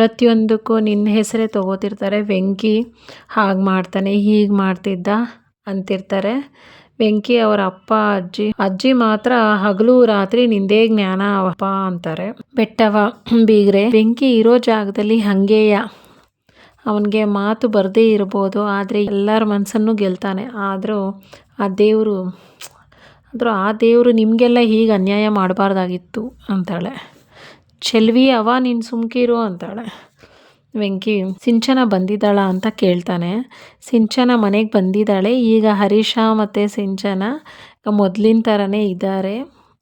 ಪ್ರತಿಯೊಂದಕ್ಕೂ ನಿನ್ನ ಹೆಸರೇ ತಗೋತಿರ್ತಾರೆ. ವೆಂಕಿ ಹಾಗೆ ಮಾಡ್ತಾನೆ, ಹೀಗೆ ಮಾಡ್ತಿದ್ದ ಅಂತಿರ್ತಾರೆ. ವೆಂಕಿ ಅವರ ಅಪ್ಪ ಅಜ್ಜಿ ಮಾತ್ರ ಹಗಲು ರಾತ್ರಿ ನಿಂದೇ ಜ್ಞಾನ ಅಪ್ಪ ಅಂತಾರೆ. ಬೆಟ್ಟವ ಬೀಗ್ರೆ ವೆಂಕಿ ಇರೋ ಜಾಗದಲ್ಲಿ ಹಂಗೇಯ. ಅವನಿಗೆ ಮಾತು ಬರದೇ ಇರ್ಬೋದು, ಆದರೆ ಎಲ್ಲರ ಮನಸ್ಸನ್ನು ಗೆಲ್ತಾನೆ. ಆದರೂ ಆ ದೇವರು ನಿಮಗೆಲ್ಲ ಹೀಗೆ ಅನ್ಯಾಯ ಮಾಡಬಾರ್ದಾಗಿತ್ತು ಅಂತಾಳೆ. ಚೆಲ್ವಿ ಅವ ನೀನು ಸುಮ್ಕಿರು ಅಂತಾಳೆ. ವೆಂಕಿ ಸಿಂಚನ ಬಂದಿದ್ದಾಳ ಅಂತ ಕೇಳ್ತಾನೆ. ಸಿಂಚನ ಮನೆಗೆ ಬಂದಿದ್ದಾಳೆ. ಈಗ ಹರೀಶ ಮತ್ತು ಸಿಂಚನ ಮೊದಲಿನ ಥರನೇ ಇದ್ದಾರೆ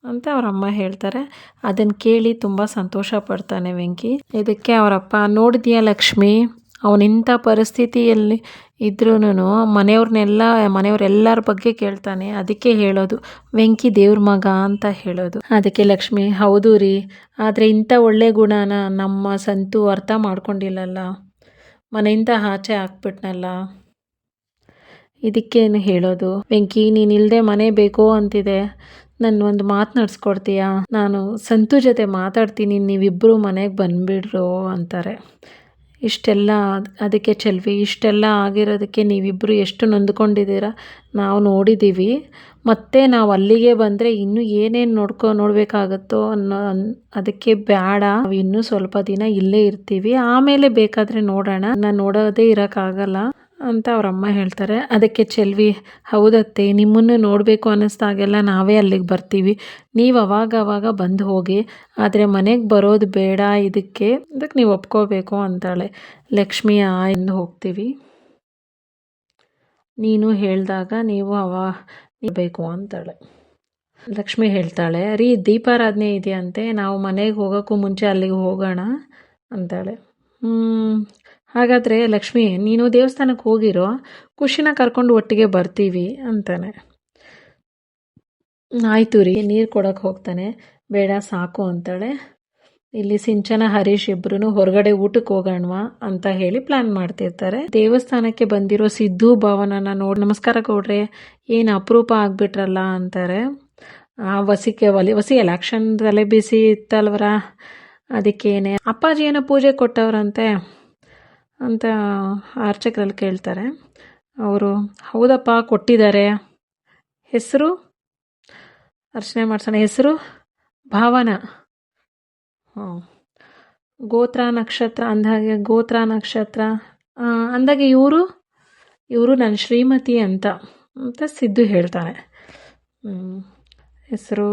ಅಂತ ಅವರಮ್ಮ ಹೇಳ್ತಾರೆ. ಅದನ್ನು ಕೇಳಿ ತುಂಬ ಸಂತೋಷ ಪಡ್ತಾನೆ ವೆಂಕಿ. ಇದಕ್ಕೆ ಅವರಪ್ಪ, ನೋಡಿದ್ಯಾ ಲಕ್ಷ್ಮಿ, ಅವನಿಂಥ ಪರಿಸ್ಥಿತಿಯಲ್ಲಿ ಇದ್ರೂ ಮನೆಯವರೆಲ್ಲರ ಬಗ್ಗೆ ಕೇಳ್ತಾನೆ. ಅದಕ್ಕೆ ಹೇಳೋದು ವೆಂಕಿ ದೇವ್ರ ಮಗ ಅಂತ ಹೇಳೋದು. ಅದಕ್ಕೆ ಲಕ್ಷ್ಮಿ, ಹೌದು ರೀ, ಆದರೆ ಇಂಥ ಒಳ್ಳೆ ಗುಣನ ನಮ್ಮ ಸಂತು ಅರ್ಥ ಮಾಡ್ಕೊಂಡಿಲ್ಲಲ್ಲ, ಮನೆಯಿಂದ ಆಚೆ ಹಾಕ್ಬಿಟ್ನಲ್ಲ. ಇದಕ್ಕೇನು ಹೇಳೋದು, ವೆಂಕಿ ನೀನಿಲ್ಲದೆ ಮನೆ ಬೇಕು ಅಂತಿದೆ, ನನ್ನ ಒಂದು ಮಾತನಾಡಿಸ್ಕೊಡ್ತೀಯಾ? ನಾನು ಸಂತು ಜೊತೆ ಮಾತಾಡ್ತೀನಿ, ನೀವಿಬ್ಬರು ಮನೆಗೆ ಬಂದುಬಿಡ್ರು ಅಂತಾರೆ. ಅದಕ್ಕೆ ಚೆಲ್ವಿ, ಇಷ್ಟೆಲ್ಲ ಆಗಿರೋದಕ್ಕೆ ನೀವಿಬ್ಬರು ಎಷ್ಟು ನೊಂದ್ಕೊಂಡಿದ್ದೀರ ನಾವು ನೋಡಿದ್ದೀವಿ. ಮತ್ತೆ ನಾವು ಅಲ್ಲಿಗೆ ಬಂದರೆ ಇನ್ನೂ ಏನೇನು ನೋಡಬೇಕಾಗತ್ತೋ ಅದಕ್ಕೆ ಬೇಡ, ನಾವು ಇನ್ನೂ ಸ್ವಲ್ಪ ದಿನ ಇಲ್ಲೇ ಇರ್ತೀವಿ, ಆಮೇಲೆ ಬೇಕಾದರೆ ನೋಡೋಣ, ನಾನು ನೋಡೋದೇ ಇರೋಕ್ಕಾಗಲ್ಲ ಅಂತ ಅವರಮ್ಮ ಹೇಳ್ತಾರೆ. ಅದಕ್ಕೆ ಚೆಲ್ವಿ, ಹೌದತ್ತೆ, ನಿಮ್ಮನ್ನು ನೋಡಬೇಕು ಅನ್ನಿಸ್ದಾಗೆಲ್ಲ ನಾವೇ ಅಲ್ಲಿಗೆ ಬರ್ತೀವಿ, ನೀವು ಅವಾಗ ಬಂದು ಹೋಗಿ, ಆದರೆ ಮನೆಗೆ ಬರೋದು ಬೇಡ, ಇದಕ್ಕೆ ನೀವು ಒಪ್ಕೋಬೇಕು ಅಂತಾಳೆ. ಲಕ್ಷ್ಮಿ ಎಂದು ಹೋಗ್ತೀವಿ, ನೀನು ಹೇಳಿದಾಗ ನೀವು ಬೇಕು ಅಂತಾಳೆ. ಲಕ್ಷ್ಮಿ ಹೇಳ್ತಾಳೆ, ರೀ ದೀಪಾರಾಧನೆ ಇದೆಯಂತೆ, ನಾವು ಮನೆಗೆ ಹೋಗೋಕ್ಕೂ ಮುಂಚೆ ಅಲ್ಲಿಗೆ ಹೋಗೋಣ ಅಂತಾಳೆ. ಹಾಗಾದರೆ ಲಕ್ಷ್ಮಿ ನೀನು ದೇವಸ್ಥಾನಕ್ಕೆ ಹೋಗಿರೋ, ಖುಷಿನ ಕರ್ಕೊಂಡು ಒಟ್ಟಿಗೆ ಬರ್ತೀವಿ ಅಂತಾನೆ. ಆಯಿತು ರೀ, ನೀರು ಕೊಡೋಕೆ ಹೋಗ್ತಾನೆ. ಬೇಡ ಸಾಕು ಅಂತಾಳೆ. ಇಲ್ಲಿ ಸಿಂಚನ ಹರೀಶ್ ಇಬ್ರು ಹೊರಗಡೆ ಊಟಕ್ಕೆ ಹೋಗೋಣವಾ ಅಂತ ಹೇಳಿ ಪ್ಲಾನ್ ಮಾಡ್ತಿರ್ತಾರೆ. ದೇವಸ್ಥಾನಕ್ಕೆ ಬಂದಿರೋ ಸಿದ್ದು ಭಾವನನ್ನ ನೋಡಿ, ನಮಸ್ಕಾರ ಕೊಡ್ರೆ, ಏನು ಅಪರೂಪ ಆಗ್ಬಿಟ್ರಲ್ಲ ಅಂತಾರೆ. ವಸಿ ಎಲೆಕ್ಷನ್ ತಲೆ ಬಿಸಿ ಇತ್ತಲ್ವರ, ಅದಕ್ಕೇನೆ ಅಪ್ಪಾಜಿ ಏನೋ ಪೂಜೆ ಕೊಟ್ಟವ್ರಂತೆ ಅಂತ ಅರ್ಚಕರಲ್ಲಿ ಕೇಳ್ತಾರೆ. ಅವರು, ಹೌದಪ್ಪ ಕೊಟ್ಟಿದ್ದಾರೆ, ಹೆಸರು ಅರ್ಚನೆ ಮಾಡ್ಸೋಣ, ಹೆಸರು ಭಾವನ, ಗೋತ್ರ ನಕ್ಷತ್ರ ಅಂದಾಗೆ, ಗೋತ್ರ ನಕ್ಷತ್ರ ಅಂದಾಗೆ ಇವರು ನನ್ನ ಶ್ರೀಮತಿ ಅಂತ ಸಿದ್ದು ಹೇಳ್ತಾನೆ. ಹೆಸರು